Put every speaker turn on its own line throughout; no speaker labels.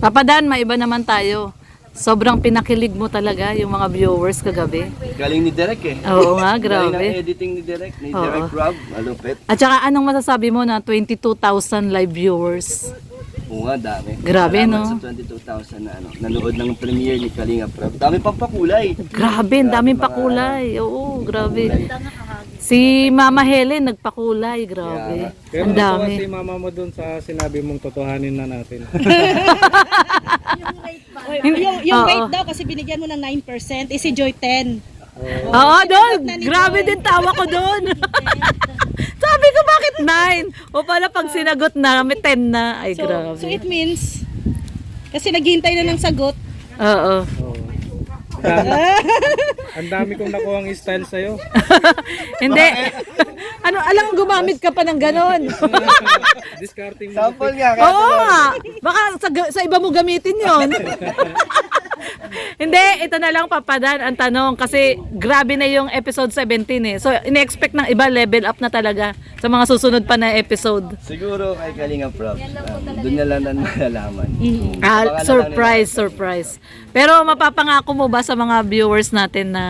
Papa Dan, maiba naman tayo. Sobrang pinakilig mo talaga yung mga viewers kagabi.
Galing ni Derek eh.
Oo nga,
Galing ng
grabe.
editing ni Derek. Ni
Oo.
Derek Rob. Malupit.
At saka anong masasabi mo na 22,000 live viewers?
Oo nga, dami.
Grabe,
Salamat
no?
sa 22,000 na nanood ng premiere ni Kalinga Rob. Dami pang pakulay.
Grabe, ang daming pakulay. Oo, grabe. Si Mama Helen nagpakulay, grabe.
Pero
Ang
natuwa
dami.
si mama mo dun sa sinabi mong totohanin na natin.
Yung
Oo.
rate daw kasi binigyan mo ng 9%, si Joy 10.
Oo, doon. Grabe din tawa ko doon. Sabi ko, bakit 9? O pala pag sinagot na, may 10 na. Ay,
So
grabe.
it means, kasi naghihintay na ng sagot.
Oo.
Oo. Ang dami kong nakuha ang style sa'yo.
Hindi. Ano, alang gumamit ka pa ng ganon.
Discarding mo.
Sample nga. Kaya
Oo nga. Baka sa iba mo gamitin yon. Hindi, ito na lang papadan ang tanong kasi grabe na yung episode 17 eh. So, ine-expect ng iba level up na talaga sa mga susunod pa na episode.
Siguro kay Kalinga Rob. Doon na lang na malalaman.
Surprise. Pero mapapangako mo ba sa mga viewers natin na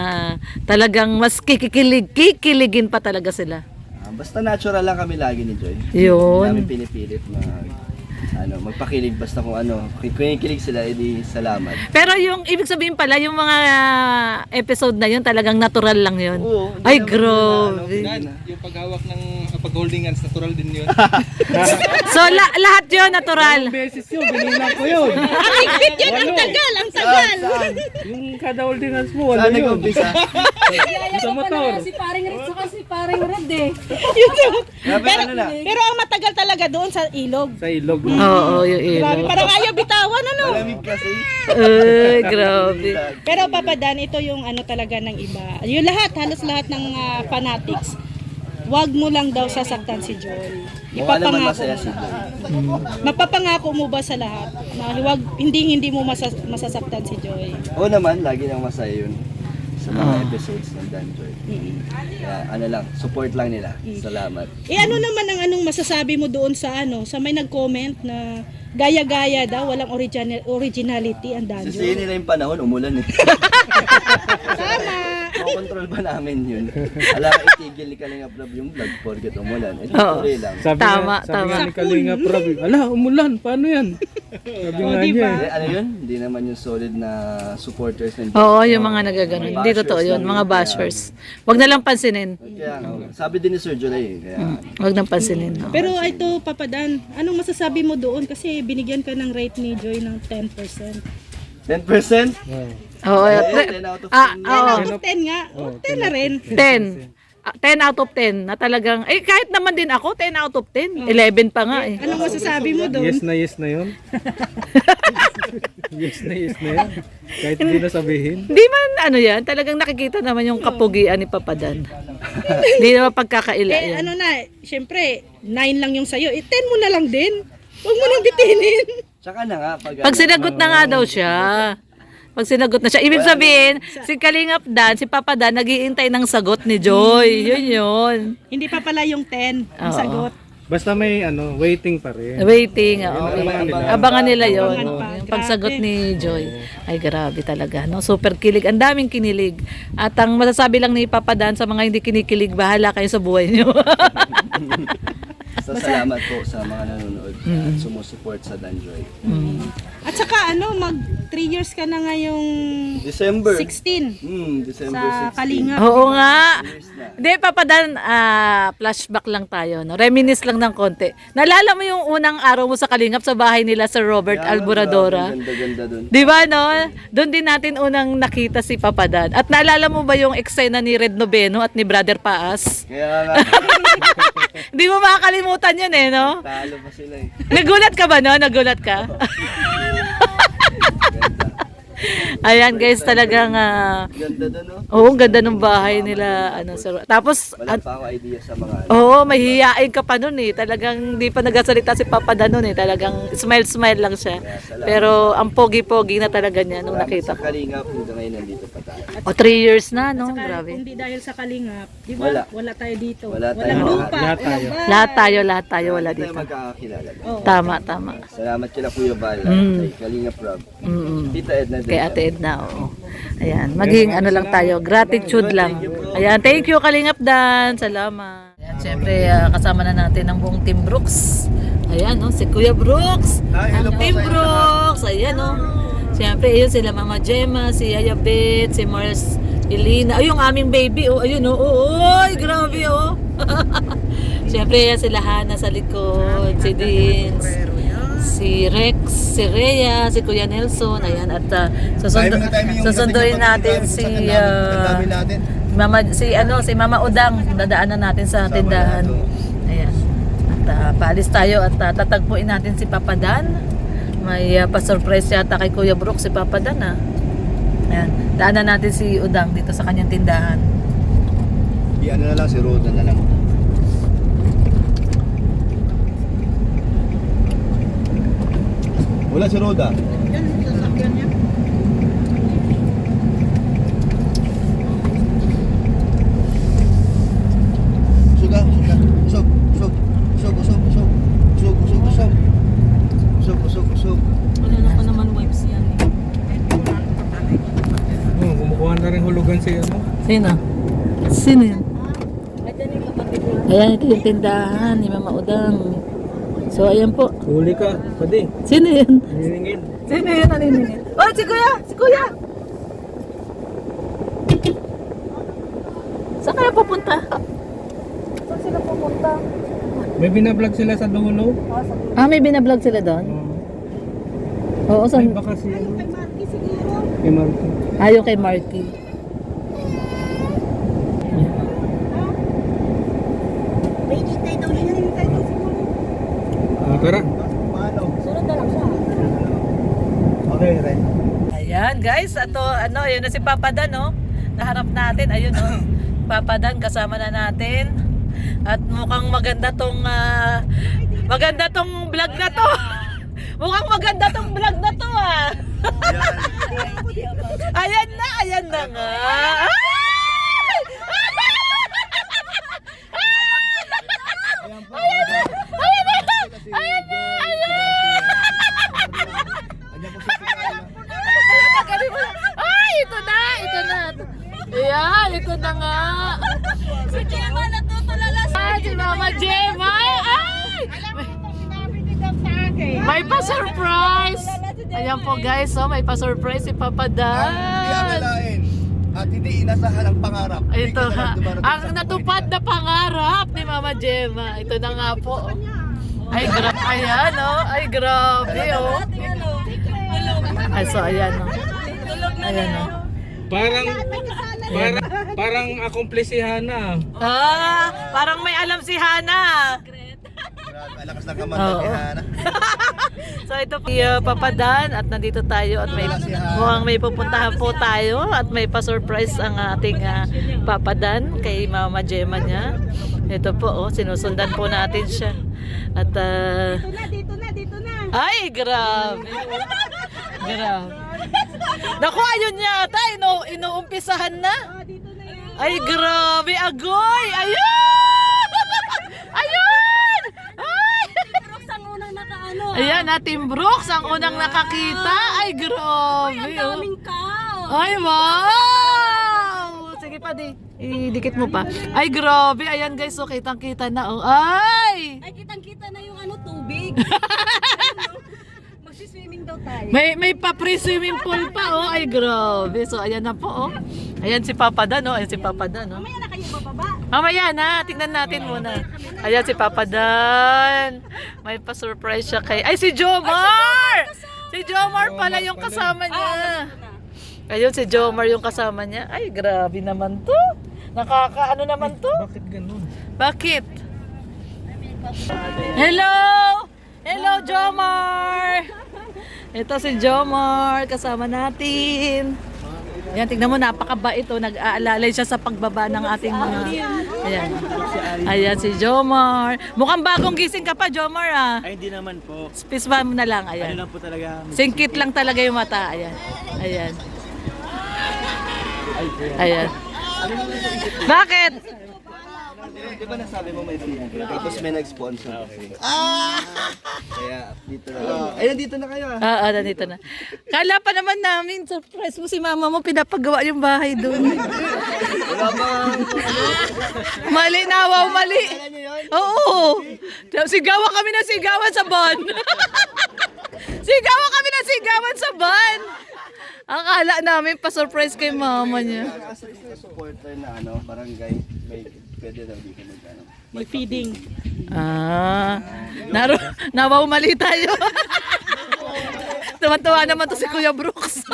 talagang mas kikiligin pa talaga sila?
Basta natural lang kami lagi ni Joy.
Yun.
Hindi namin pinipilit na magpakilig basta kung kinikilig sila, edi salamat.
Pero yung ibig sabihin pala, yung mga episode na yun talagang natural lang yun.
Oo, hindi
Ay,
naman
grabe.
Yung paghawak ng pag-holding hands, natural din yun.
So, lahat yun natural.
Beses yun, binilang ko yun.
Ang higpit yun, ang tagal.
Saan?
Yung kada holding hands mo, wala
Saan
yun.
nag-umpisa?
Sa motor.
Si paring Red saka si paring Red eh.
Grabe, ano na?
Pero ang matagal talaga doon sa ilog.
Sa ilog na.
Oo, yung
Grabe,
ilaw.
parang ayaw bitawan, ano?
Malamig kasi.
Ay, grabe.
Pero Papa Dan, ito yung ano talaga ng iba. Yung lahat, halos lahat ng fanatics. Wag mo lang daw sasaktan si Joy.
Mukha naman
Ipapangako
masaya
mo.
si Joy.
Mapapangako mo ba sa lahat na hindi mo masasaktan si Joy?
Oo naman, lagi nang masaya yun sa mga episodes ng Dan Joy. Kaya support lang nila. Salamat.
Ano naman ang anong masasabi mo doon sa sa may nag-comment na gaya-gaya daw, walang originality ang
Sisihin
Danjo.
nila yung panahon, umulan eh.
Tama!
Makontrol ba namin yun? Alam, itigil ni Kalinga Rob yung vlog porket umulan. Eh,
Oo.
tuloy lang.
Tama.
Sabi nga ni Kalinga Prab, ala, umulan, paano yan? Sabi nga niya.
Eh, ano yun? Hindi naman yung solid na supporters ng
Oo, yung mga nagaganon. Hindi totoo yun, mga bashers. Wag na lang pansinin.
Kaya, sabi din ni Sir July eh. Kaya,
Wag nang pansinin. Oo.
Pero ito, Papa Dan, anong masasabi mo doon? Kasi binigyan ka ng rate ni Joy ng 10%.
10%?
Oo,
10 out of 10.
Out of 10 nga. 10 na rin.
10. 10 out of 10 na talagang, kahit naman din ako, 10 out of 10. 11 pa nga eh.
Anong masasabi mo doon?
Yes na yun. yes na yun. Kahit hindi na sabihin.
Hindi man yan, talagang nakikita naman yung kapugian ni Papadan. Hindi naman pagkakaila yan.
Syempre, 9 lang yung sayo. 10 mo na lang din. Huwag mo nang bitinin.
Tsaka na nga,
Pag sinagot na nga daw siya. Pag sinagot na siya. Ibig sabihin, si Kalingap Dan, si Papa Dan, naghihintay ng sagot ni Joy. Yun.
Hindi pa pala yung 10 ang
Oo.
sagot.
Basta may waiting pa rin.
Waiting. Okay. Abangan nila yun.
Abangan pa.
Yung pagsagot ni Joy. Ay, grabe talaga. No? Super kilig. Ang daming kinilig. At ang masasabi lang ni Papa Dan sa mga hindi kinikilig, bahala kayo sa buhay niyo.
Salamat po sa mga nanonood at sumusuport sa Dan Joy.
At saka mag 3 years ka na ngayong
December.
16
December
sa
16.
Kalinga.
Oo nga. Hindi, Papa Dan, flashback lang tayo. No? Reminisce lang ng konti. Naalala mo yung unang araw mo sa Kalingap sa bahay nila sa Robert Alburadora?
Ganda-ganda dun.
Di ba, no? Doon din natin unang nakita si Papa Dan. At naalala mo ba yung eksena ni Red Noveno at ni Brother Paas?
Kaya nga,
Hindi mo makakalimutan yun eh, no?
talo pa sila eh.
Nagulat ka ba, no? Nagulat ka?
Ganda.
Ayan guys, talagang
Ganda doon, no?
oo, ang ganda ng bahay nila ano sir. Tapos
Wala pa ako idea sa mga
oo, mahihiyain ka pa nun eh. Talagang hindi pa nagsasalita si Papa Dan nun eh. Talagang smile lang siya. Pero ang pogi-pogi na talaga niya nung nakita
sa
ko.
Kalingap, hanggang ngayon nandito pa tayo.
O 3 years na, no?
Saka,
Grabe.
kung di dahil sa Kalingap, di
Wala.
ba? Wala tayo dito.
Wala tayo.
Walang lupa.
Lahat tayo.
walang
Lahat tayo wala
Hindi tayo
dito.
magkakakilala.
Tama.
Salamat kila Kuya Bal, kay Kalingap Rob. Tita Edna din.
Kay Ate Edna, oo. Ayan, maging ano lang tayo, gratitude lang. Ayan, thank you Kalingap Dan. Salamat. Ayan, syempre kasama na natin ang buong Team Brooks. Ayan, no, si Kuya Brooks. Ang Team Brooks. Ayan, no. Syempre, ayun sila Mama Gemma, si Yaya Beth, si Mars Elina. Ay, yung aming baby, oh. Ayun, oh. Oy, grabe, oh. Syempre, ayan sila Hana sa likod, si Dins, si Rex, si Rhea, si Kuya Nelson. Ayan, at susunduin natin si si Mama Udang. Dadaanan natin sa tindahan. Ayan. At paalis tayo at tatagpuin natin si Papa Dan. May pa-surprise yata kay Kuya Brooks si Papa Dan, ah. Ayan. Daanan natin si Udang dito sa kanyang tindahan.
Ano na lang, si Roda na lang. Wala si Roda.
Yan, sasakyan niya.
Usog.
Wala na pa naman wipes yan eh.
Kumukuha na rin hulugan si ano.
Sino? Sino yun?
Ayan yung kapatid mo.
Ayan, ito yung tindahan ni Mama Udang. So, ayan po.
Huli ka, pwede.
Sino yun?
Niningin.
Sino yun naniningin? Oh, si Kuya! Si Kuya! Saan kaya pupunta?
Saan sila pumunta?
May binablog sila sa dulo.
Ah, may binablog sila doon? Oo,
Ay,
saan?
baka si ano.
Kay Marky siguro.
Kay Marco.
Ayaw kay Marky.
May hintay daw siya. Hintay daw siguro.
Tara.
Sunod na lang siya.
Okay, right.
Ayan, guys. Ato, ayun na si Papa Dan, no? Naharap natin, ayun, no? Papa Dan, kasama na natin. At mukhang maganda tong vlog na to. Mukhang maganda tong vlog na to, ah. Ayan na nga. Ay, ito na. Ayan, ito na nga.
Si Gemma natutulala sa
Ay, si Mama Gemma. Ay! May pa-surprise. Ayan po guys, oh, may pa-surprise si Papa Dan.
At hindi inasahan ang pangarap.
Ito nga, ang natupad na pangarap ni Mama Gemma. Ito na nga po. Ay, ayan, oh. Ay, grabe, oh. Ay, so, ayan, oh. Ayan, oh.
Parang accomplice si Hana.
Ah, parang may alam si Hana.
Lakas ng kamay
Oo.
ni Hana.
So ito po Papa Dan at nandito tayo at mukhang may pupuntahan po tayo at may pa-surprise ang ating Papa Dan kay Mama Gemma niya. Ito po, oh, sinusundan po natin siya. At
Dito na.
ay, grabe. Grabe. Naku, ayun yata, inuumpisahan na. Ay, grabe, agoy! Ayun! Ayun! Ay!
Brooks ang unang nakaano.
Ayan, Team Brooks, ang unang nakakita. Ay, grabe.
Ang daming cow.
Ay, wow! Sige pa, idikit mo pa. Ay, grabe. Ayan guys, so kitang-kita na. Oh. Ay!
Ay, kitang-kita na yung tubig. Magsiswimming daw tayo.
May pa-pre-swimming pool pa, oh. Ay, grabe. So, ayan na po, oh. Ayan si Papa Dan, oh. Ayan si Papa Dan, oh.
Mamaya na kayo bababa.
Mamaya na, tingnan natin muna. Ayan si Papa Dan. May pa-surprise siya kay... Ay, si Jomar! Si Jomar pala yung kasama niya. Ayun, si Jomar yung kasama niya. Ay, grabe naman to. Nakakaano naman to.
Bakit ganun?
Bakit? Hello! Hello, Jomar! Ito si Jomar, kasama natin. Ayan, tignan mo, napakabait oh. Nag-aalalay siya sa pagbaba ng ating mga... Ayan. Ayan si Jomar. Mukhang bagong gising ka pa, Jomar ah.
Ay, hindi naman po.
Space ba mo na lang,
Ano
ayan.
lang po talaga.
Singkit lang talaga yung mata, ayan. Ayan. Ayan. Bakit?
Di ba nasabi mo may free entry? Tapos may nag-sponsor. Kaya dito na. Ay, nandito na kayo ah.
Nandito na. Kala pa naman namin, surprise mo si mama mo, pinapagawa yung bahay doon.
Wala ba?
Mali, nawaw, mali. Oo. Sigawan kami ng sigawan sa ban. Sigawan kami ng sigawan sa ban. Akala namin pa-surprise kay mama niya.
As a supporter na ano, barangay, may pwede daw dito mag-ano.
May feeding.
Nawaw, mali tayo. Tuwan-tuwa naman to si Kuya Brooks.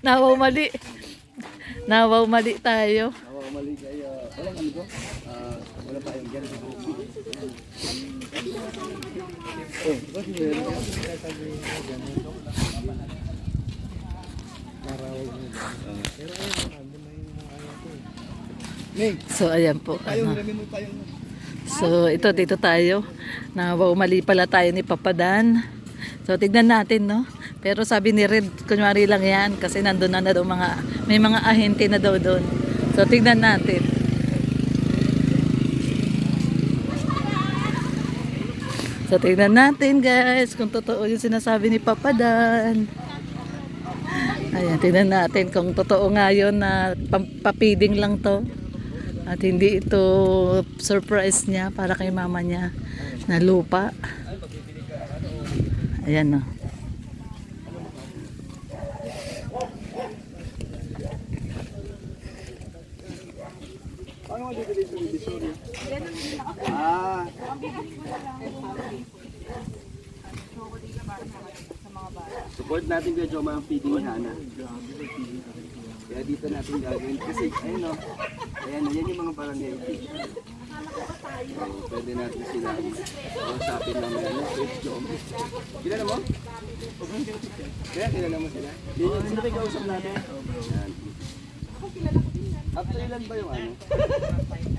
Nawaw, mali. Nawaw, mali tayo.
Oo, mali kayo. Walang ano ko? Wala pa yung ganito. Oh, bakit meron?
So, ayan po. Ano.
Hiramin mo pa yung...
So, dito tayo. Nawaw, mali pala tayo ni Papa Dan. So, tignan natin, no? Pero sabi ni Red, kunwari lang yan. Kasi nandun na daw may mga ahente na daw doon. So, tignan natin. So, tignan natin, guys, kung totoo yung sinasabi ni Papa Dan. Ayan, tignan natin kung totoo nga yun na papiding lang to. At hindi ito surprise niya para kay mama niya na lupa. Ayan, no.
Paano mo bibili sa Divisoria? Support natin kay Joma ang feeding ni Hana. Kaya dito natin gagawin. Kasi, ayun o. Ayan, yan yung mga barangay feed. So, pwede natin sila usapin lang yan. Coach Jom. Kilala mo? Kaya kilala mo sila? Sino ba yung kausap natin? Ayan. Up to ilan ba yung ano?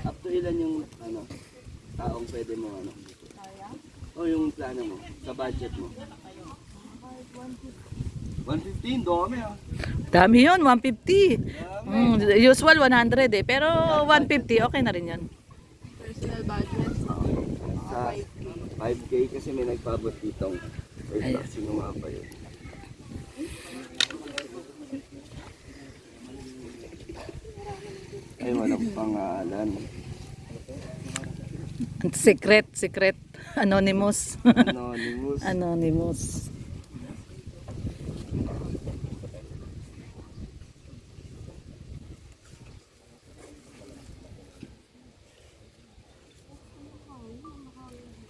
Up to ilan yung ano? Taong pwede mo ano? O yung plano mo? Sa budget mo? 115, dami ah.
Dami yun, 150. Usual 100 eh. Pero 150, okay na rin yan.
Sa 5K kasi may nagpabot ditong. Wait, sino nga ba yun? Ay, walang pangalan.
Secret. Anonymous.
Anonymous.
Anonymous.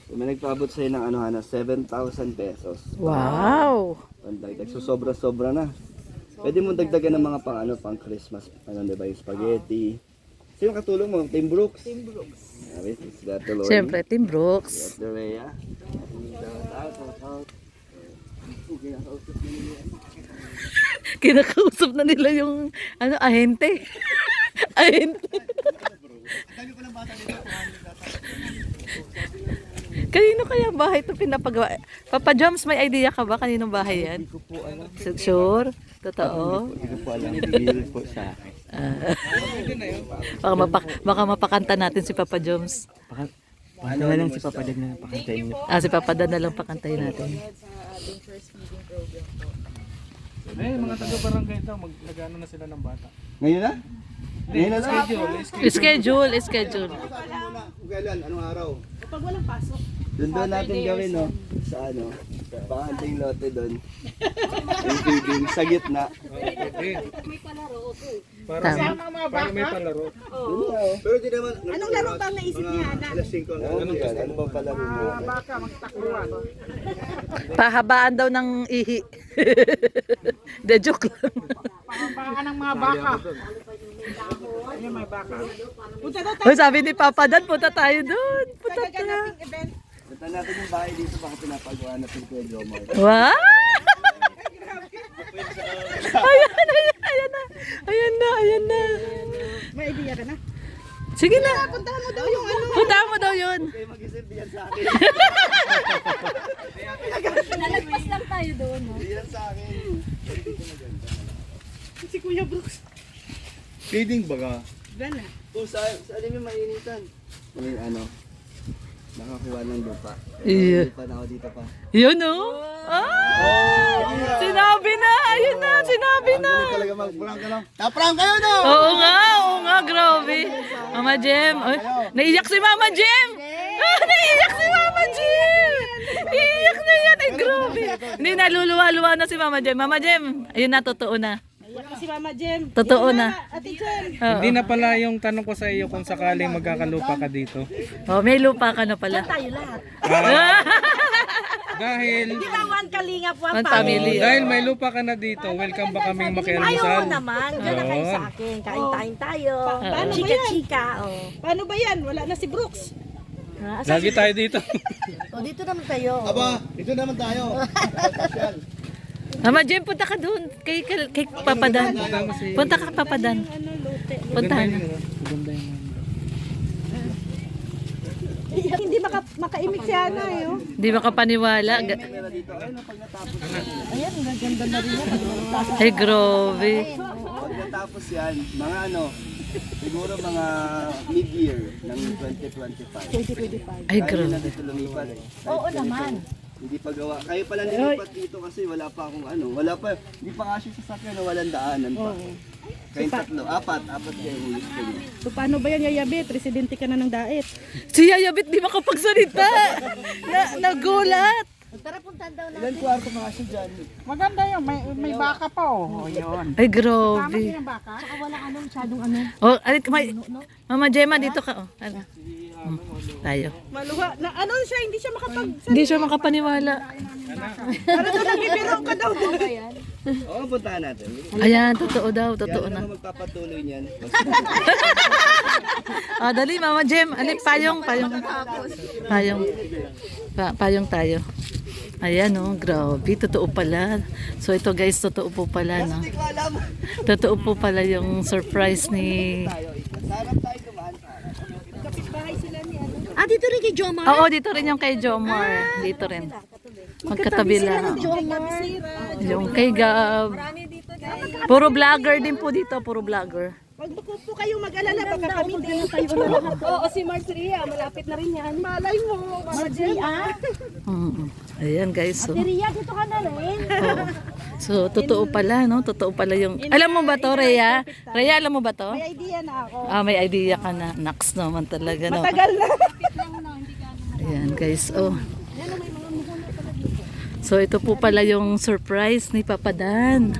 So, may nagpabot sa'yo ng ano, Hana, 7,000 pesos.
Wow!
Pandagdag. So, sobra-sobra na. Pwede mo dagdagan ng mga pang Christmas, ano, diba, yung spaghetti. Sino katulong mo? Team Brooks? Team Brooks.
Siyempre, Team Brooks.
The Rhea.
Kinakausap na nila yung ahente. Ahente. Kanino kaya bahay ito pinapagawa? Papa Joms, may idea ka ba kaninong bahay yan?
Hindi ko po alam.
Sure? Totoo?
Hindi ko po alam. Bigil po sa akin.
Baka mapakanta natin si Papa Joms.
Pakanta na lang si Papa Dag na pakantayin niyo.
Si Papa Dan na lang pakantayin natin.
Eh, mga taga-barangay daw, maglagano na sila ng bata.
Ngayon na? Ngayon na lang?
Schedule.
Kailan? Anong araw?
Pag walang pasok.
Doon natin gawin, no? Sa ano? Sa pakanting lote doon. Yung feeding sa gitna.
Para may palaro.
Doon na, oh. Pero di naman...
Anong laro ba ang naisip niya, Hana?
Ano yan? Ano bang palaro mo?
Pahabaan daw ng ihi. De joke lang.
Punta daw
Hoy, sabi ni Papa Dan, punta tayo doon. Punta tayo.
ganaping event.
Punta natin yung bahay dito baka pinapagawa natin Kuya Jomar.
Wow! Sige na.
Puntahan mo daw yung ano.
Puntahan mo daw yun.
Kayo mag-isip diyan sa akin.
Nalagpas lang tayo doon, no?
Diyan sa akin.
Si Kuya Brooks.
Feeding baga.
Gana.
Kung sa alim yung mainitan. May ano, nakakuha ng lupa.
Iya.
Lupa na ako dito pa.
Yun oh. Ah! Sinabi na. Ayun na. Sinabi na.
Talaga mag-prank ka lang. Na-prank kayo no!
Oo nga, grabe. Mama Jem. Ay, naiyak si Mama Jem. Ah, naiyak si Mama Jem. Iiyak na yan. Ay, grabe. Hindi, naluluwa-luwa na si Mama Jem. Mama Jem, ayun na, totoo na.
Ayan kasi Mama Jem.
Totoo na.
Ate Jem.
Oo.
Hindi na pala yung tanong ko sa iyo kung sakaling magkakalupa ka dito.
Oh, may lupa ka na pala.
Tayo lahat.
Dahil
Tawan Kalingap one
One family.
dahil may lupa ka na dito, welcome ba kaming makialmusal?
naman. Diyan na kayo sa akin. Kain-kain tayo.
Paano ba yan?
Chika-chika. Oh.
Paano ba yan? Wala na si Brooks.
Lagi tayo dito.
O, dito naman tayo.
Aba, ito naman tayo.
Mama Jem, punta ka doon. Kay Papadan. Punta ka Papadan.
Ano, lote.
Puntahan.
Maganda yung
Hindi makaimik si Ana eh. Oh.
Hindi makapaniwala.
Pero dito, ayun, pag natapos
Ay, grabe.
Pag natapos yan, mga ano, siguro mga mid-year ng 2025.
Ay,
Kaya na
grabe.
dito lumipat.
Oo naman.
Hindi pa gawa. Kayo pala nilipat dito kasi wala pa akong ano. Wala pa. Hindi pa nga siya sasakyan na walang daanan pa. Kayong tatlo. Apat kayo ulit kayo.
So paano ba yan, Yayabit? Residente ka na ng Daet.
Si Yayabit di makapagsalita. Nagulat.
Tara, puntahan daw na.
Ilan kwarto mga siya dyan?
Maganda yun, may baka pa oh. Yun.
Ay, grabe.
Yung baka?
Saka walang ano, masyadong ano.
Oh, alit, Mama Gemma, dito ka. Oh. Ano? Tayo.
Maluha. Na, ano siya, hindi siya
Hindi siya makapaniwala.
Para daw nagbibiro ka daw.
Oo, puntahan natin.
Ayan, totoo daw, totoo
Yan
na.
naman magpapatuloy niyan.
Ah, dali, Mama Gem. Alip, payong. Payong tayo. Ayan, oh, grabe. Totoo pala. So, ito guys, totoo po pala, no?
Hindi ko alam.
Totoo po pala yung surprise ni...
Sarap tayo kumaan.
Ah, dito rin kay Jomar.
Oo, dito rin yung kay Jomar. Dito rin. Magkatabi lang. Yung kay Gab. Puro vlogger din po dito, puro vlogger.
Wag po kayong mag-alala, baka kami din kayo na lahat. Oo, si Marcia, malapit na rin yan. Malay mo, Mama Jem.
Ayan guys, so.
Ria, dito ka na rin.
Oo. So, totoo pala, no? Totoo pala yung... Alam mo ba to, Rhea? Rhea, alam mo ba to?
May idea na ako.
Ah, may idea ka na. Naks naman talaga, no?
Tagal na.
Ayan guys, oh. So, ito po pala yung surprise ni Papa Dan.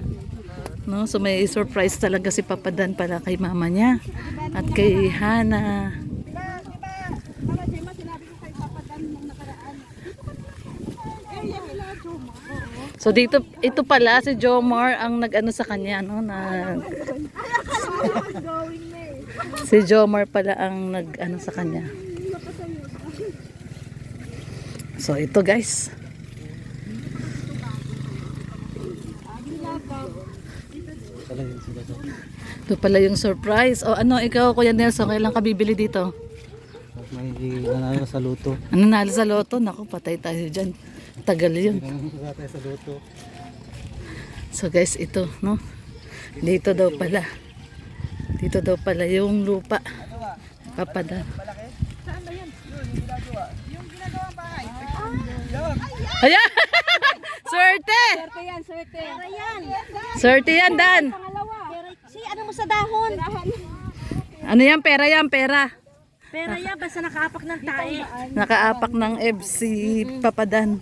No? So, may surprise talaga si Papa Dan pala kay mama niya. At kay Hana.
Mama Jem, sinabi ko kay Papa Dan nung nakaraan.
So, dito, ito pala si Jomar ang nag-ano sa kanya, no? Si Jomar pala ang nag-ano sa kanya. So, ito guys. Ito pala yung surprise. O ano, ikaw, Kuya Nelson, kailan ka bibili dito?
May nanalo sa luto.
Ano nalo sa loto? Naku, patay tayo dyan. Tagal yun.
Tatay sa luto.
So guys, ito, no? Dito daw pala. Dito daw pala yung lupa. Papada. Ayan! Swerte!
Swerte yan, swerte. Pera yan.
Swerte yan, Dan!
Si ano mo sa dahon?
Ano yan? Pera yan, pera.
Pera yan, basta nakaapak ng tae.
Nakaapak ng FC Papadan.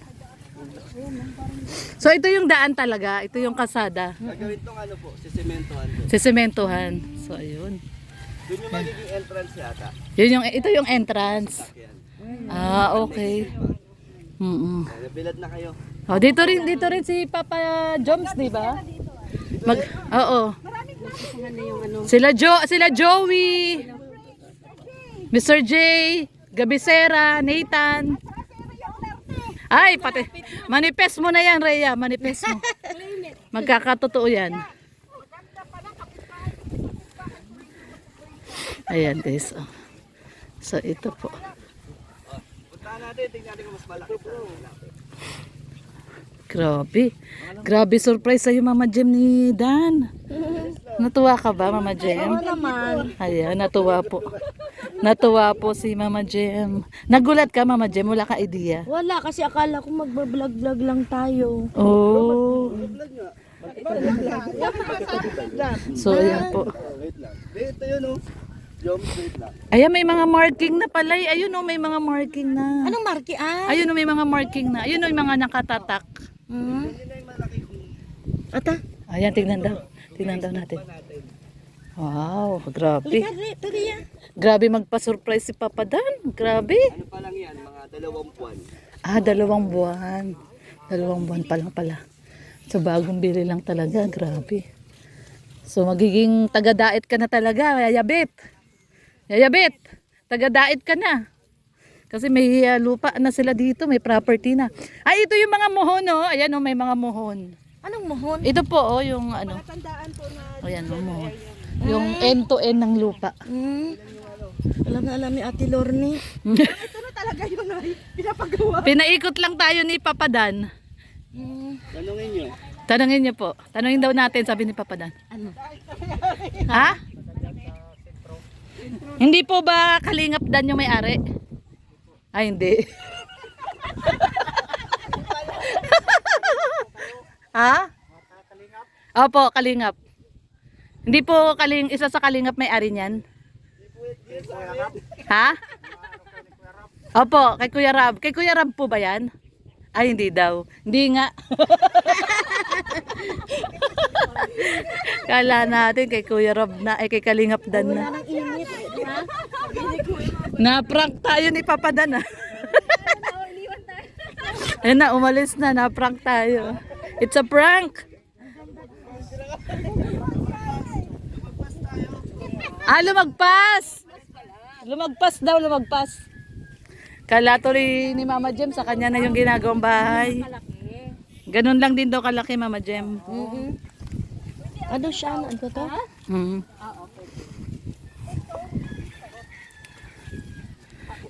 So ito yung daan talaga, ito yung kasada.
Gagawin tong ano po, sisementohan doon.
Sisementohan. So ayun.
Doon yung magiging entrance yata.
Ito yung entrance.
Yan.
Ah, okay.
Nabilad na kayo.
Oh, dito rin si Papa Joms, di ba? Oo. Sila Joey. Mr. J, Gabisera, Nathan. Ay, pati. Manifest mo na yan, Rhea. Manifest mo. Magkakatotoo yan. Ayan, guys. Oh. So ito po.
Puntahan natin, tingnan natin kung mas malaki sa
Grabe. Grabe surprise sa'yo, Mama Jem ni Dan. Natuwa ka ba, Mama Jem?
Oo naman.
Ayan, natuwa po. Natuwa po si Mama Jem. Nagulat ka, Mama Jem? Wala ka idea?
Wala kasi akala ko magbablog-vlog lang tayo.
Oh. So, ayan po.
Wait lang. Wait, ito yun oh. Jom, wait lang.
Ayan, may mga marking na pala. Ayun oh, may mga marking na.
Anong marki?
Ayun oh, may mga marking na. Ayun oh, yung mga nakatatak.
Ata?
Ayan, tignan daw. Tignan daw natin. Wow, grabe.
Tariya.
Grabe magpa-surprise si Papa Dan. Grabe.
Ano pa lang yan, mga 2 buwan.
Ah, 2 buwan. 2 buwan pa lang pala. So, bagong bili lang talaga. Grabe. So, magiging taga-dait ka na talaga. Yayabit. Yayabit. Taga-dait ka na. Kasi may lupa na sila dito. May property na. Ay, ito yung mga mohon, oh. Ayan, oh, may mga mohon.
Anong mohon?
Ito po, oh, yung ano. Ayan, oh, mohon. Yung end to end ng lupa.
Alam na alam ni Ate Lorne.
Pinaikot lang tayo ni Papa Dan.
Tanungin nyo.
Tanungin niyo po. Tanungin daw natin, sabi ni Papa Dan.
Ano?
Ha? Hindi po ba Kalingap Dan yung may-ari? Ay, hindi. Ha? Opo, Kalingap. Hindi po isa sa Kalingap may-ari niyan. Ha? Opo, kay Kuya Rab. Kay Kuya Rab po ba yan? Ay, hindi daw. Hindi nga. Kala natin kay Kuya Rab na, ay kay Kalingap Dan na.
Anong init, di ba?
Na-prank tayo ni Papa Dan ah. Ayun na, umalis na. Na-prank tayo. It's a prank. Ah, lumagpas. Lumagpas daw, lumagpas. Kala tuloy ni Mama Jem, sa kanya na yung ginagawang bahay. Ganun lang din daw kalaki, Mama Jem.
Ano siya? Ano to?
Mm.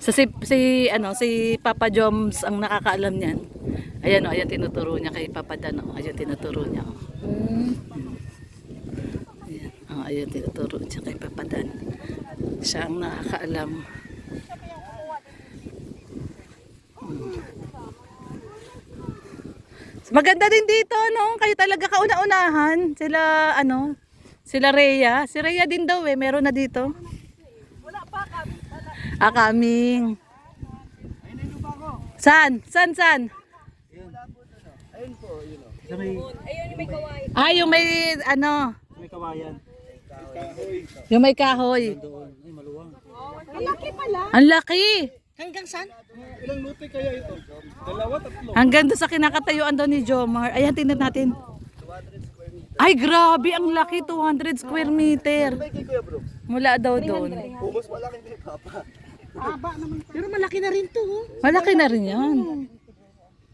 So si Papa Joms ang nakakaalam niyan. Ayan oh, ayan tinuturo niya kay Papa Dan. Oh. Ayan tinuturo niya. Oh. Ayan, oh, ayan tinuturo niya kay Papa Dan. Siya ang nakakaalam. So, maganda din dito, no? Kayo talaga kauna-unahan. Sila Rhea. Si Rhea din daw meron na dito. Ah, kaming. San?
Ayun po, yun o.
Ah, yung may ano?
May kawayan.
Yung may kahoy.
Ang laki pala.
Ang laki.
Hanggang saan?
Ilang lote kaya ito? 2, 3.
Hanggang doon sa kinakatayuan daw ni Jomar. Ayan, tingnan natin. Ay, grabe. Ang laki. 200 square meter.
May kay Kuya Brooks.
Mula daw doon.
Pumas malaki kay Papa.
Pero malaki na rin to. Oh.
Malaki na rin yan.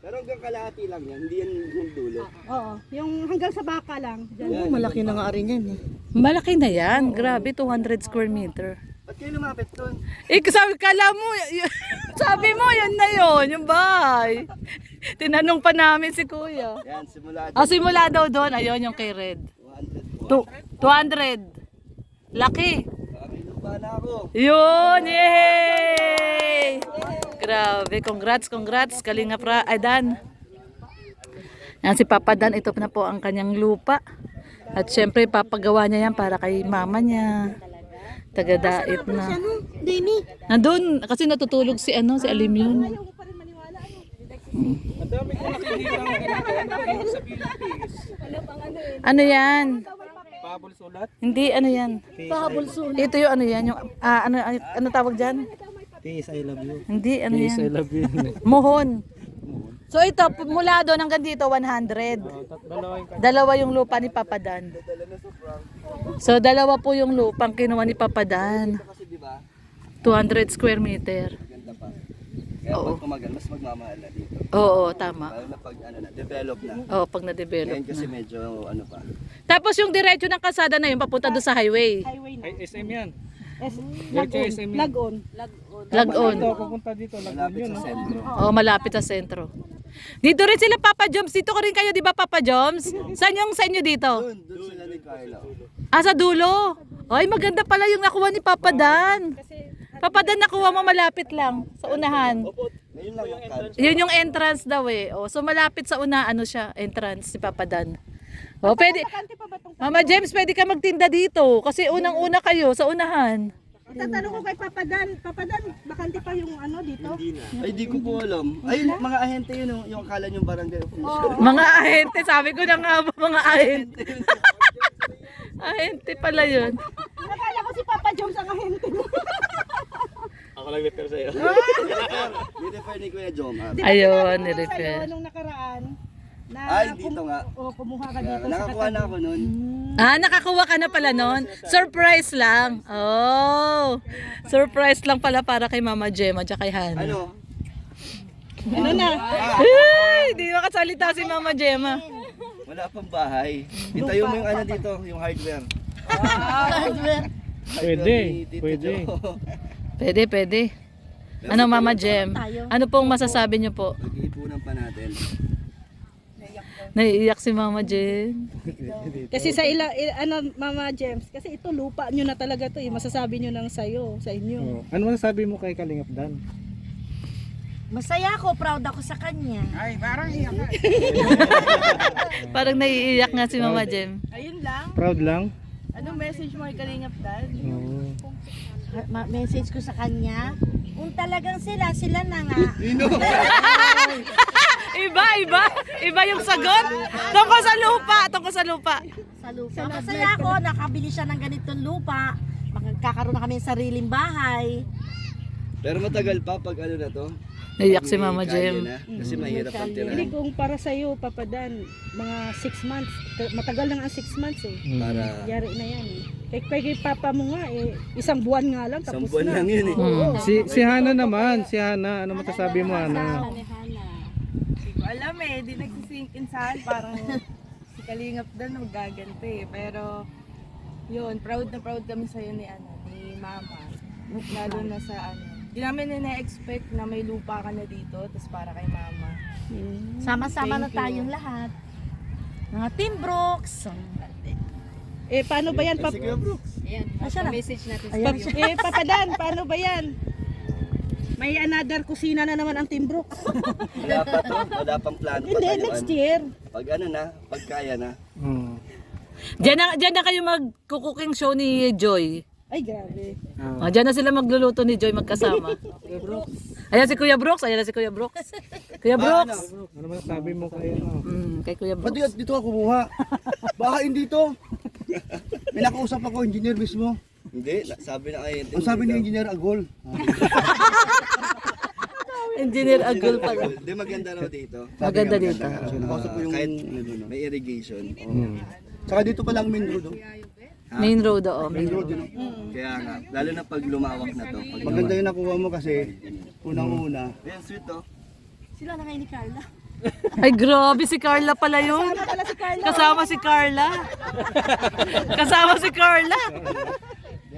Pero hanggang kalahati lang yan, hindi yan yung dulo.
Oo. Yung hanggang sa baka lang.
Oo, malaki na nga rin yan eh.
Malaki na yan. Grabe, 200 square meter.
Ba't kayo lumapit doon?
Sabi, kala mo, sabi mo, yan na yun, yung bahay. Tinanong pa namin si Kuya.
Yan, simula
Ah, simula daw doon, ayun yung kay Red. 200. Laki.
lupa na ako.
Yun, yay! Grabe, congrats, Kalingap Dan. Yan si Papa Dan, ito na po ang kanyang lupa. At syempre, papagawa niya yan para kay mama niya. Taga-dait na.
Ano? Dini.
Nandun, kasi natutulog si Alim yun.
Madami ko nakikita ang ganito sa Philippines.
Ano yan?
Pabol sulat.
Hindi, ano yan? Ito yung ano yan, yung, ano tawag dyan?
Tis, I love you.
Hindi, ano
Tis, I
yan?
love you.
Mohon. So ito, mula doon hanggang dito, 100. Dalawa yung lupa ni Papa Dan. So dalawa po yung lupang kinuha ni Papa Dan.
Kasi di ba,
200 square meter.
ganda pa. Kaya pag kumagal, mas magmamahal na dito.
Oo, tama.
Lalo na pag develop na.
Oo, pag na-develop
Ngayon kasi
na.
medyo ano pa.
Tapos yung diretso ng kalsada na yun, papunta doon sa highway.
Ay, SM yan. SM.
Lag-on.
Lag-on.
Ito, pupunta dito.
Malapit sa sentro.
Oh, malapit sa sentro. Dito rin sila Papa Joms. Dito ka rin kayo, di ba Papa Joms? Saan yung sa inyo dito?
Doon sila ni Carla.
Ah, sa dulo. Ay, maganda pala yung nakuha ni Papa Dan. Papa Dan, nakuha mo malapit lang sa unahan.
Ngayon lang ang cut.
Yun yung entrance daw eh. Oh, so malapit sa una, ano siya, entrance si Papa Dan. Oh, pwede. Mama James, pwede ka magtinda dito kasi unang-una kayo sa unahan.
Tatanong ko kay Papa Dan, bakante pa yung ano dito?
Ay, di ko po alam. Ay, mga ahente yun, yung akala niyong barangay official.
Mga ahente, sabi ko na nga ba, mga ahente. Ahente pala yun.
Nakala ko si Papa Jones ang ahente mo.
Ni-refer ni Kuya Jomar.
Ayun,
Sa'yo,
ni-refer.
nung nakaraan, na
Ay, dito nga.
kumuha ka dito sa
Nakakuha na ako nun.
Ah, nakakuha ka na pala nun? Surprise lang. Oh, surprise lang pala para kay Mama Gemma at kay Hana.
Ano?
Ano na?
Ay, di makasalita si Mama Gemma.
Wala pang bahay. Itayo mo yung ano dito, yung hardware.
Pwede,
Ni Tito
pwede.
Jo.
Pwede, pwede. Ano Mama Gem? Ano pong masasabi niyo po?
Mag-iipunan pa natin.
Naiiyak si Mama Gem.
Kasi ano Mama James, kasi ito lupa nyo na talaga to eh. Masasabi nyo lang sa'yo, sa inyo.
Oh. Ano masasabi mo kay Kalingap Dan?
Masaya ako, proud ako sa kanya.
Ay, parang iyak ka.
Parang naiiyak nga si Mama Gem.
Ayun lang.
Proud lang?
Anong message mo kay Kalingap Dan?
Oo.
Message ko sa kanya, kung talagang sila na nga.
Iba yung sagot. Tungkol sa lupa,
Sa lupa. Masaya ako, nakabili siya ng ganitong lupa. Magkakaroon na kami ng sariling bahay.
Pero matagal pa pag ano na to.
Naiiyak si
Pag may
Mama
kalye
Gem.
na, kasi mahirap ang
Hindi
tirahan.
kung para sa'yo, Papa Dan, mga 6 months. Matagal na nga ang 6 months eh.
Para
Yari na yan eh. Kay Papa mo nga eh, isang buwan nga lang
isang
tapos
buwan
na.
lang yun eh.
Si Hana naman, si Hana, ano masasabi mo Hana?
Hindi ko alam eh, di nagsisink in saan. Parang si Kalingap Dan magaganti eh. Pero yun, proud na proud kami sa'yo ni Mama. Lalo na sa ano. Di namin na-expect na may lupa ka na dito, tapos para kay Mama.
Sama-sama na
Thank you.
tayong lahat. Mga Team Brooks.
Eh paano ba yan?
Kasi Kuya Brooks.
Asya na.
Message natin
Papa Dan, paano ba yan? May another kusina na naman ang Team Brooks.
Wala pa to. Wala pang plano pa
Hindi,
tayo.
next year.
Pag ano na, pag kaya na.
Oo.
Diyan na kayo magkukuking show ni Joy.
Ay, grabe.
Oh, diyan na sila magluluto ni Joy magkasama. Ayan si Kuya Brooks, ayan na si Kuya Brooks. Kuya Brooks.
Ano masasabi mo kay ano?
Kay Kuya
Ba't
Brooks.
dito ako kumuha? Baka hindi to. May nakausap ako, engineer mismo.
Hindi, sabi na kayo.
Ang sabi ni engineer Agol.
Engineer Agul pala.
Hindi maganda raw dito.
Maganda dito.
Nakausap ko yung
Kahit may irrigation.
Saka dito pa lang main road. Oh.
Main road, oo.
Main road yun.
Kaya nga, lalo na pag lumawak na to. Pag
Maganda yung nakuha mo kasi unang-una.
Ayan, sweet to.
Sila na ngayon ni Carla.
Ay, grabe si Carla pala yun. Kasama si Carla. Kasama si Carla.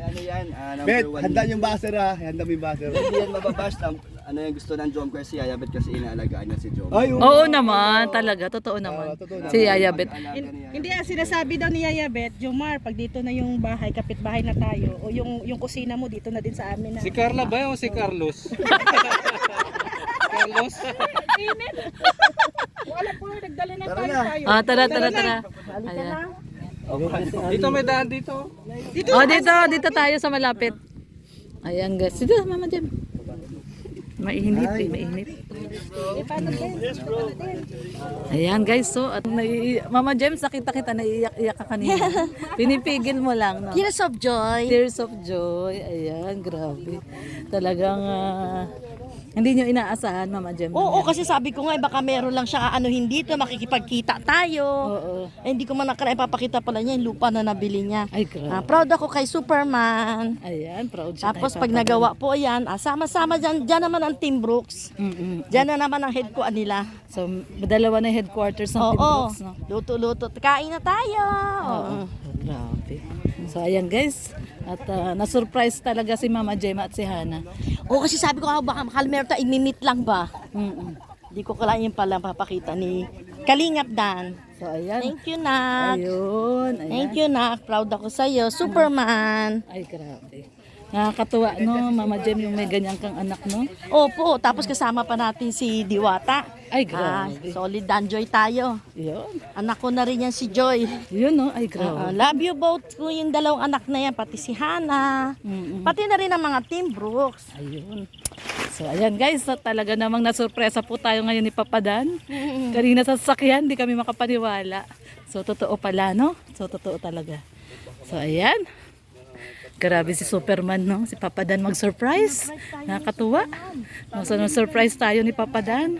Ano yan?
Bet,
Number 1.
handa yung baser ha. Handa mo yung baser.
Hindi yan mababash lang. Ano yung gusto ng Jom kasi Yayabet kasi inaalagaan niya si Jom.
Ay,
Oo naman, talaga. Totoo naman. Si Yayabet.
Hindi sinasabi daw ni Yaya Bet, Jomar, pag dito na yung bahay, kapitbahay na tayo, o yung kusina mo dito na din sa amin na.
Si Carla ba o si Carlos? Carlos?
Wala po, nagdala na
Tara
tayo
na.
tayo.
Tara. Ayan.
Dito may daan dito.
Oh, dito tayo sa malapit. Ayan guys. Dito, Mama Jem. Mainit eh, mainit. Ayan guys, so at Mama Jem, nakita kita naiiyak ka kanina. Pinipigil mo lang, no?
Tears of joy.
Tears of joy. Ayan, grabe. Talagang hindi nyo inaasahan, Mama Jem.
Oo, kasi sabi ko nga, baka meron lang siya anuhin dito, makikipagkita tayo.
Oo.
Eh, hindi ko man nakala ipapakita pala niya yung lupa na nabili niya.
Ay, grabe.
Proud ako kay Superman.
Ayan, proud siya.
Tapos
kay
pag
Papa
nagawa po yan, sama-sama dyan naman ang Team Brooks.
Mm-mm.
Dyan na naman ang head ko nila.
So, dalawa na headquarters ng Team
Oo,
Brooks, no?
luto-luto. Kain na tayo.
Oo. Grabe. So, ayan guys. At na-surprise talaga si Mama Gemma at si Hana.
Oo, kasi sabi ko, baka Kalmerto, imimit lang ba?
Mm-mm.
Hindi ko kailangan yung pala papakita ni Kalingap Dan.
So ayan.
Thank you, Nak.
Ayun. Ayan.
Thank you, Nak. Proud ako sa'yo. Superman.
Ay, grabe. Nakakatuwa, no? Mama Gem, yung may ganyan kang anak, no?
Opo, tapos kasama pa natin si Diwata.
Ay, grabe.
Solid Danjoy tayo.
Yun.
Anak ko na rin yan si Joy.
Yun, no? Ay, grabe.
Love you both ko yung dalawang anak na yan, pati si Hana.
Mm-mm.
Pati na rin ang mga Team Brooks.
Ayun. So, ayan guys, talaga namang nasurpresa po tayo ngayon ni Papa Dan. Kanina sa sasakyan, di kami makapaniwala. So, totoo pala, no? So, totoo talaga. So, ayan. Grabe si Superman, no? Si Papa Dan mag-surprise. Nakakatuwa. No, so, surprise tayo ni Papa Dan.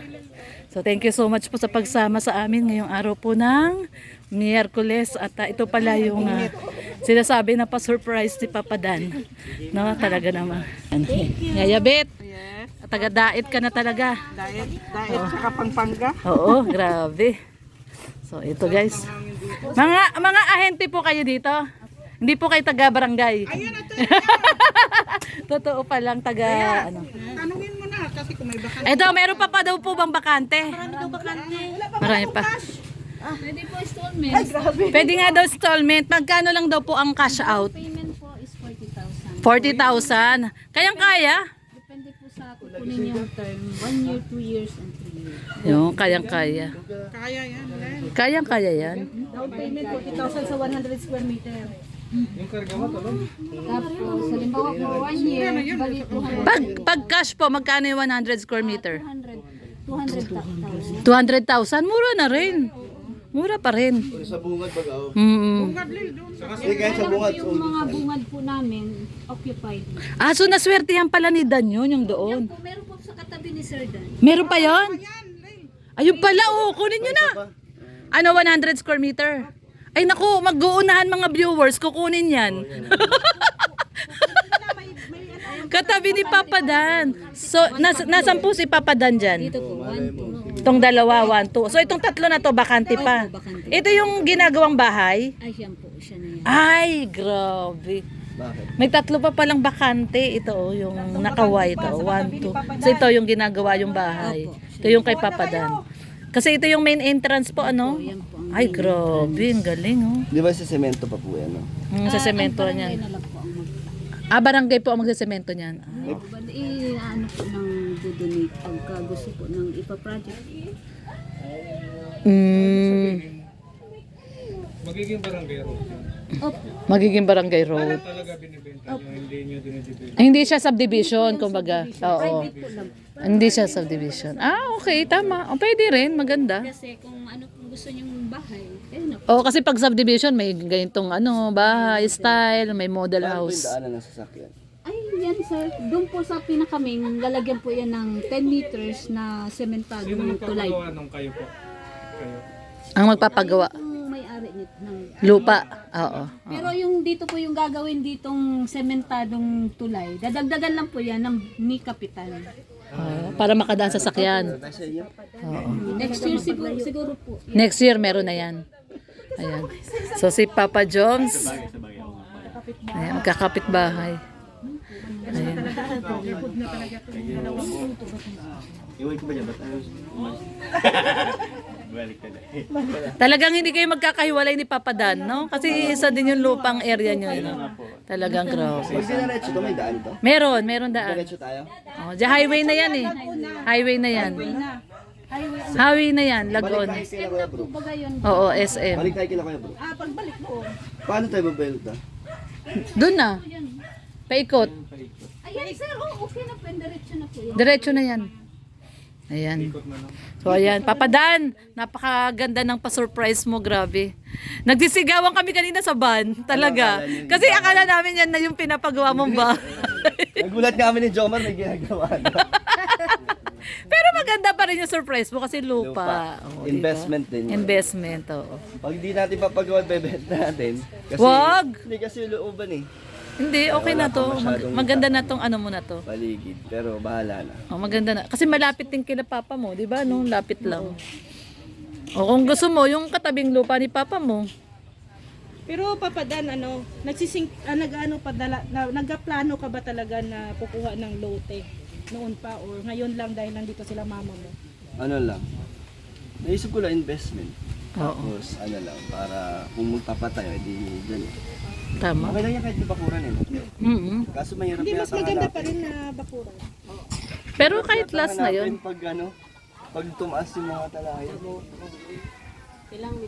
So, thank you so much po sa pagsama sa amin ngayong araw po ng Miyerkules. At ito pala yung sinasabi na pa-surprise ni Papa Dan. No, talaga naman. Yayabit. Taga-dait ka na talaga.
Diet tsaka Pampanga.
Oo, grabe. So, ito guys. Mga ahente po kayo dito. Hindi po kayo taga-barangay. Totoo pa lang taga ano.
Tanungin mo na kasi kung may baka.
Ito, meron pa daw po bang bakante? Marami pa.
Pwede po installments.
Pwede nga daw installment. Magkano lang daw po ang cash out?
Payment po is 40,000.
40,000. Kayang kaya?
Depende po sa kukunin yung term. 1 year, 2 years, and 3 years.
Yung kayang kaya.
Kaya yan. Len.
Kayang kaya yan.
Down payment 40,000 sa 100 square meter.
Tapos, halimbawa po 1 year, bali 200.
Pag cash po, magkano yung 100 square meter?
200,000.
200,000. Mura na rin. Mura pa rin.
Sa bungad ba ka?
Sige,
kahit sa bungad.
yung mga bungad po namin, occupied.
So naswertihan pala ni Dan yun, yung doon.
Po, meron po sa katabi ni Sir Dan.
Meron pa yon? Ayun pala, kunin nyo na. Ano, 100 square meter? Ay naku, mag-uunahan mga viewers, kukunin yan. Katabi ni Papa Dan. So, nasan po si Papa Dan dyan?
Ito po, 1, 2.
Itong dalawa, 1, 2. So, itong tatlo na to, bakante pa.
Opo, bakante.
Ito yung ginagawang bahay.
Ay, yan po, siya na yan.
Ay, grabe. May tatlo pa palang bakante. Ito, yung naka-white. 1, 2. So, ito yung ginagawa yung bahay. Ito yung kay Papa Dan. Kasi ito yung main entrance po, ano?
Yan po ang
Ay, grabe. Ang galing, oh.
Di ba sa semento pa po yan? No?
Sa semento
barangay
niyan.
na lang po ang
Barangay po ang magsasemento niyan.
ano po nang dodonate pagka gusto po ng ipa-project.
Magiging barangay road.
Opo.
Magiging barangay road.
Talaga binibenta nyo, hindi nyo dinidibenta.
Ay, hindi siya subdivision, kumbaga. Oo.
Private po lang.
Hindi siya subdivision. Okay, tama. Pwede rin, maganda.
Kasi kung ano kung gusto niyong bahay, ayun na po.
Oo, kasi pag subdivision, may ganitong bahay, style, may model
Paano po yung
house.
daanan ng sasakyan?
Ay, yan sir. Doon po sa pinakaming, lalagyan po yan ng 10 meters na sementado
Sino
ng tulay.
magpapagawa nung kayo po? Kayo.
Ang magpapagawa.
Yung may-ari nito ng
Lupa. Oo.
Pero yung dito po yung gagawin ditong sementadong tulay, dadagdagan lang po yan ni kapitan.
Para makadaan sa sakyan.
Nasa inyo?
Next year siguro po.
Next year, meron na yan. Ayan. So, si Papa Jones. Ayan, magkakapit bahay. Ayan.
Iwan ko ba niya? Ba't
Talagang hindi kayo magkakahiwalay ni Papa Dan, no? Kasi isa din yung lupang area nyo. No? Talagang grabe.
Pag dinaretso to, may daan to?
Meron daan.
Diretso tayo?
Di highway na yan eh. Highway na yan. Highway na yan, Lagon.
Balik tayo kila Kuya Bro.
Baga yun.
Oo, SM.
Balik tayo kila Kuya Bro.
Pagbalik mo.
Paano tayo babayot na?
Doon na. Paikot.
Ayan sir, okay na po. Diretso na po yan.
Diretso na yan. Ayan. So ayan, Papa Dan, napakaganda ng pa-surprise mo, grabe. Nagsisigawan kami kanina sa van, talaga. Kasi akala namin yan na yung pinapagawa mong bahay.
Nagulat nga kami ni Jomar, may ginagawa na.
Pero maganda pa rin yung surprise mo kasi lupa. Oo,
Investment din yun.
Investment, oo.
Pag di natin papagawa, bebenta natin. Kasi,
Wag!
Hindi kasi yung looban eh.
Hindi, okay na to. Maganda na tong ano mo na to.
Paligid. Pero bahala na.
Maganda na. Kasi malapit din kila Papa mo, di ba? No? Lapit lang. O kung gusto mo, yung katabing lupa ni Papa mo.
Pero papadan nagplano ka ba talaga na kukuha ng lote noon pa or ngayon lang dahil nandito sila mama mo?
Ano lang, naisip ko lang investment.
Oo.
Tapos ano lang, para kung magpapatayo, edi dyan.
Tama.
Okay lang yan kahit di bakuran eh.
Mm-mm.
Kaso mahirap
Hindi, mas
yata
maganda pa
hanapin.
rin na bakuran.
Pero
Mahirap
kahit
yata
last na yun.
hanapin Pag ano, pag tumaas yung mga talaya.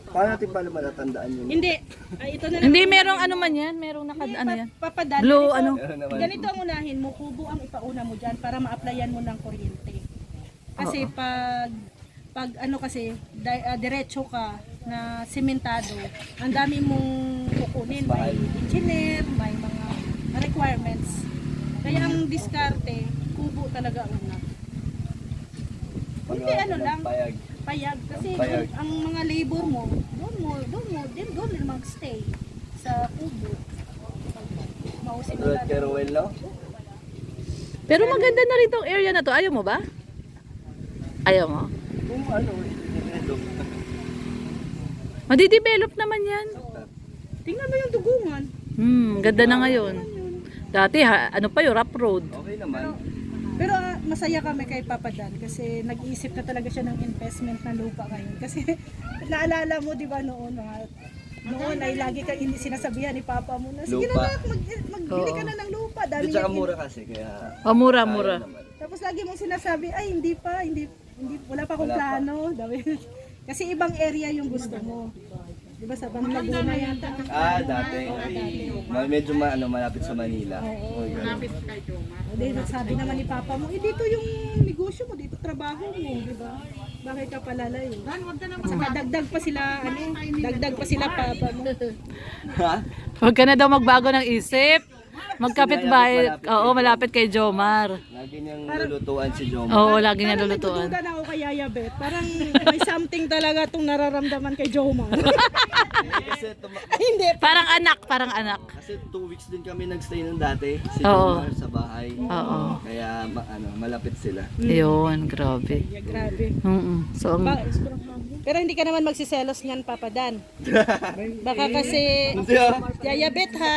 Paano natin pala matatandaan yun?
Hindi, ito na lang.
Hindi, merong ano man yan. Merong ano yan.
Papadan.
Blue,
ganito,
ano?
Meron naman.
Ganito ang unahin mo, kubo ang ipauna mo dyan para ma-applyan mo ng kuryente. Kasi pag ano kasi, diretso ka na sementado, ang dami mong kukunin. May engineer, may mga requirements. Kaya ang diskarte, kubo talaga una. Hindi ano lang, payag. Kasi
Payag.
ang mga labor mo, doon mag-stay sa kubo. Mausin mo
Tulad kay Rowell, no?
Pero maganda na rin tong area na to. Ayaw mo ba? Ayaw mo?
Kung ano, i-develop.
Madidevelop naman yan.
Tingnan mo yung dugungan.
Ganda na ngayon. Dati, ano pa yun, rough road.
Okay naman.
Pero masaya kami kay Papa Dan kasi nag-iisip na talaga siya ng investment na lupa ngayon. Kasi naalala mo, di ba noon ay lagi kang hindi sinasabihan ni Papa mo na, sige
Lupa.
na magbili ka na ng lupa. Dami
At saka
niyang-
mura kasi, kaya...
Mura.
kaya naman.
Tapos lagi mong sinasabi, ay hindi wala pa akong
Wala pa.
plano. Kasi ibang area yung gusto mo. Di ba sa Bang Laguna yata?
Dati. Medyo malapit sa Manila.
Hindi, sabi naman ni Papa mo, dito yung negosyo mo, dito trabaho mo, di ba? Bakit ka palalayo? Saka dagdag pa sila Papa mo.
Ha?
Huwag ka na daw magbago ng isip. Magkapit bahay. Oo, malapit kay Jomar.
Lagi niyang lulutuan si Joma.
Oo, lagi niya
Parang
lulutuan.
nagdududa na ako kay Yaya Bet. Parang may something talaga itong nararamdaman kay Joma.
Kasi,
Hindi.
Parang anak.
kasi 2 weeks din kami nagstay nung dati. Si
Oo.
Joma sa bahay.
Oo.
Kaya malapit sila.
Yun, grabe.
Grabe.
So,
Pero hindi ka naman magsiselos niyan, Papa Dan. Baka kasi
Hindi ah.
Yaya Bet ha.